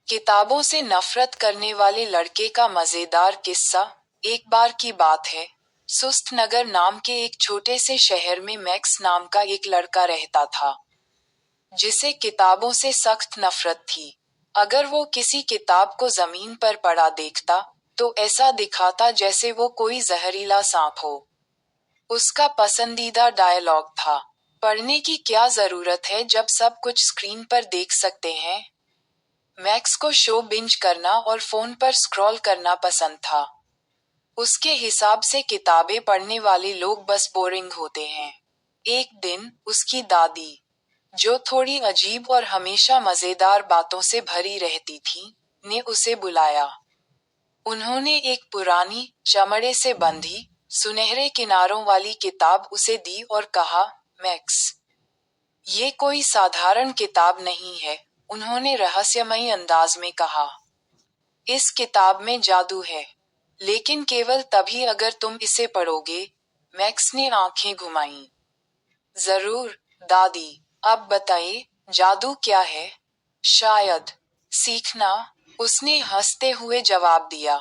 किताबों से नफरत करने वाले लड़के का मजेदार किस्सा। एक बार की बात है, सुस्त नगर नाम के एक छोटे से शहर में मैक्स नाम का एक लड़का रहता था, जिसे किताबों से सख्त नफरत थी। अगर वो किसी किताब को जमीन पर पड़ा देखता, तो ऐसा दिखाता जैसे वो कोई जहरीला सांप हो। उसका पसंदीदा डायलॉग था, पढ़ने की क्या जरूरत है जब सब कुछ स्क्रीन पर देख सकते हैं। मैक्स को शो बिंज करना और फोन पर स्क्रॉल करना पसंद था। उसके हिसाब से किताबें पढ़ने वाले लोग बस बोरिंग होते हैं। एक दिन उसकी दादी, जो थोड़ी अजीब और हमेशा मजेदार बातों से भरी रहती थी, ने उसे बुलाया। उन्होंने एक पुरानी, चमड़े से बंधी, सुनहरे किनारों वाली किताब उसे दी और कहा, मैक्स, ये कोई साधारण किताब नहीं है, उन्होंने रहस्यमयी अंदाज में कहा। इस किताब में जादू है, लेकिन केवल तभी अगर तुम इसे पढ़ोगे। मैक्स ने आंखें घुमाईं। जरूर, दादी, अब बताइए, जादू क्या है? शायद सीखना, उसने हंसते हुए जवाब दिया।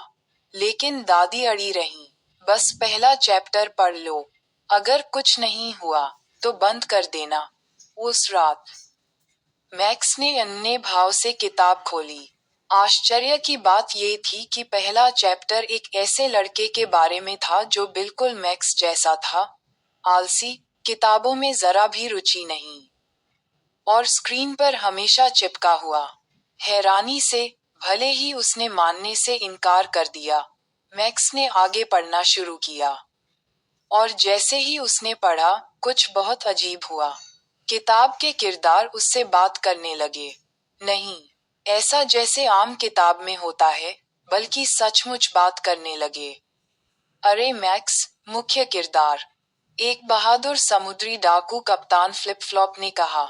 लेकिन दादी अड़ी रहीं। बस पहला चैप्टर पढ़ लो, अगर कुछ नहीं हुआ तो बंद कर देना। उस रात मैक्स ने अन्य भाव से किताब खोली। आश्चर्य की बात ये थी कि पहला चैप्टर एक ऐसे लड़के के बारे में था जो बिल्कुल मैक्स जैसा था, आलसी, किताबों में जरा भी रुचि नहीं, और स्क्रीन पर हमेशा चिपका हुआ। हैरानी से, भले ही उसने मानने से इनकार कर दिया, मैक्स ने आगे पढ़ना शुरू किया। और जैसे ही उसने पढ़ा, कुछ बहुत अजीब हुआ। किताब के किरदार उससे बात करने लगे। नहीं, ऐसा जैसे आम किताब में होता है, बल्कि सचमुच बात करने लगे। अरे मैक्स, मुख्य किरदार, एक बहादुर समुद्री डाकू कप्तान फ्लिप फ्लॉप ने कहा,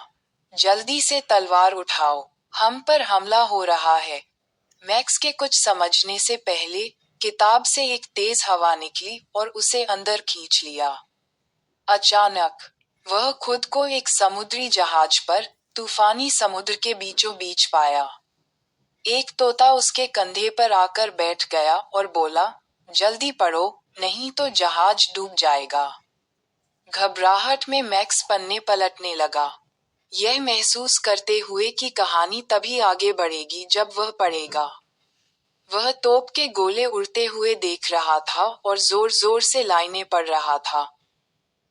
जल्दी से तलवार उठाओ, हम पर हमला हो रहा है। मैक्स के कुछ समझने से पहले किताब से एक तेज हवा निकली और उसे अंदर खींच लिया। अचानक वह खुद को एक समुद्री जहाज पर, तूफानी समुद्र के बीचों बीच पाया। एक तोता उसके कंधे पर आकर बैठ गया और बोला, जल्दी पढ़ो, नहीं तो जहाज डूब जाएगा। घबराहट में मैक्स पन्ने पलटने लगा, यह महसूस करते हुए कि कहानी तभी आगे बढ़ेगी जब वह पढ़ेगा। वह तोप के गोले उड़ते हुए देख रहा था और जोर जोर से लाइनें पढ़ रहा था।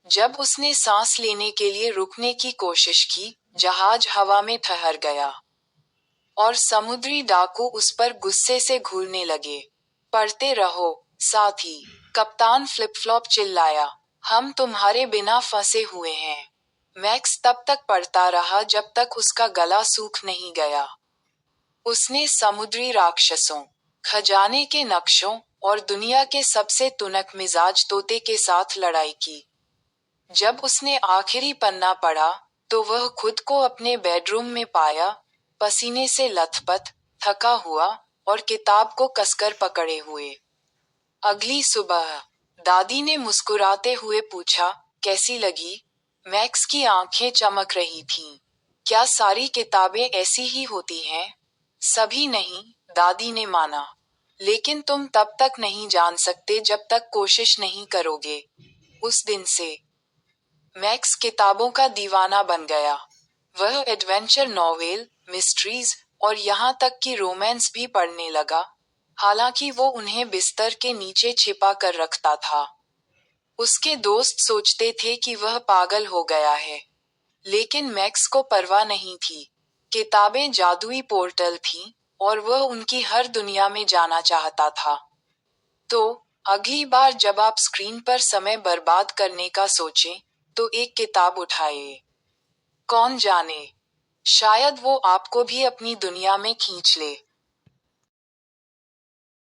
जब उसने सांस लेने के लिए रुकने की कोशिश की, जहाज हवा में ठहर गया और समुद्री डाकू उस पर गुस्से से घूरने लगे। पढ़ते रहो, साथी, कप्तान फ्लिप फ्लॉप चिल्लाया, हम तुम्हारे बिना फंसे हुए हैं। मैक्स तब तक पढ़ता रहा जब तक उसका गला सूख नहीं गया। उसने समुद्री राक्षसों, खजाने के नक्शों और दुनिया के सबसे तुनक मिजाज तोते के साथ लड़ाई की। जब उसने आखिरी पन्ना पढ़ा, तो वह खुद को अपने बेडरूम में पाया, पसीने से लथपथ, थका हुआ और किताब को कसकर पकड़े हुए। अगली सुबह दादी ने मुस्कुराते हुए पूछा, कैसी लगी? मैक्स की आंखें चमक रही थीं। क्या सारी किताबें ऐसी ही होती हैं? सभी नहीं, दादी ने माना। लेकिन तुम तब तक नहीं जान सकते जब तक कोशिश नहीं करोगे। उस दिन से मैक्स किताबों का दीवाना बन गया। वह एडवेंचर नॉवेल, मिस्ट्रीज और यहाँ तक कि रोमांस भी पढ़ने लगा, हालांकि वो उन्हें बिस्तर के नीचे छिपा कर रखता था। उसके दोस्त सोचते थे कि वह पागल हो गया है, लेकिन मैक्स को परवाह नहीं थी। किताबें जादुई पोर्टल थीं, और वह उनकी हर दुनिया में जाना चाहता था। तो अगली बार जब आप स्क्रीन पर समय बर्बाद करने का सोचें, तो एक किताब उठाइए। कौन जाने, शायद वो आपको भी अपनी दुनिया में खींच ले।